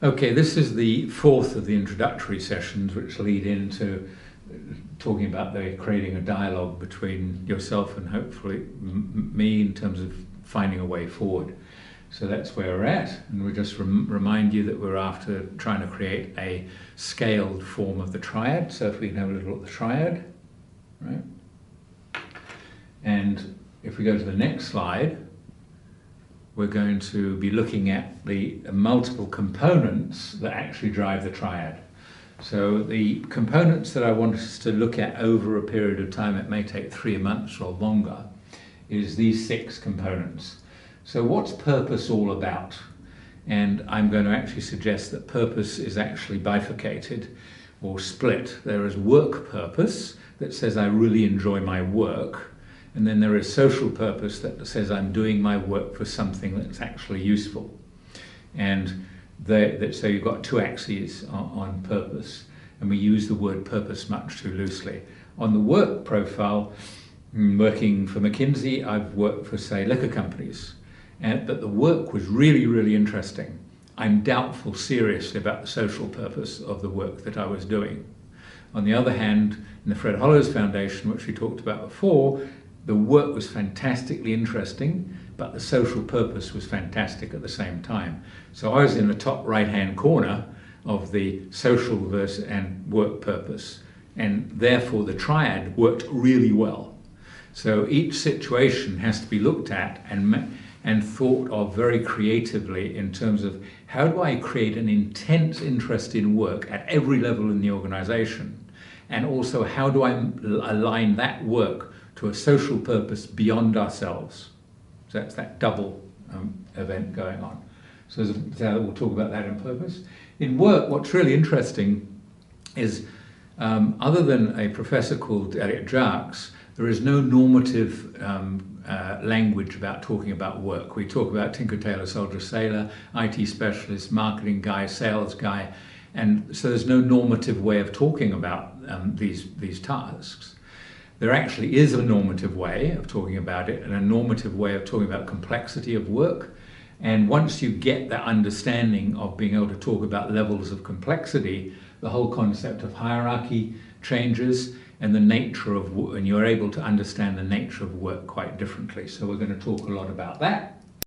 Okay, this is the fourth of the introductory sessions, which lead into talking about creating a dialogue between yourself and hopefully me in terms of finding a way forward. So that's where we're at, and we just remind you that we're after trying to create a scaled form of the triad. So if we can have a little at the triad, right? And if we go to the next slide, we're going to be looking at the multiple components that actually drive the triad. So the components that I want us to look at over a period of time, it may take 3 months or longer, is these 6 components. So what's purpose all about? And I'm going to actually suggest that purpose is actually bifurcated or split. There is work purpose that says I really enjoy my work, and then there is social purpose that says I'm doing my work for something that's actually useful. And so you've got 2 axes on purpose, and we use the word purpose much too loosely. On the work profile, working for McKinsey, I've worked for, say, liquor companies, but the work was really, really interesting. I'm doubtful seriously about the social purpose of the work that I was doing. On the other hand, in the Fred Hollows Foundation, which we talked about before, the work was fantastically interesting, but the social purpose was fantastic at the same time. So I was in the top right-hand corner of the social versus and work purpose, and therefore the triad worked really well. So each situation has to be looked at and thought of very creatively in terms of how do I create an intense interest in work at every level in the organization, and also how do I align that work to a social purpose beyond ourselves. So that's that double event going on. So we'll talk about that in purpose. In work, what's really interesting is, other than a professor called Elliot Jarks, there is no normative language about talking about work. We talk about tinker, tailor, soldier, sailor, IT specialist, marketing guy, sales guy, and so there's no normative way of talking about these tasks. There actually is a normative way of talking about it, and a normative way of talking about complexity of work. And once you get that understanding of being able to talk about levels of complexity, the whole concept of hierarchy changes, and the nature of work, and you're able to understand the nature of work quite differently. So we're going to talk a lot about that.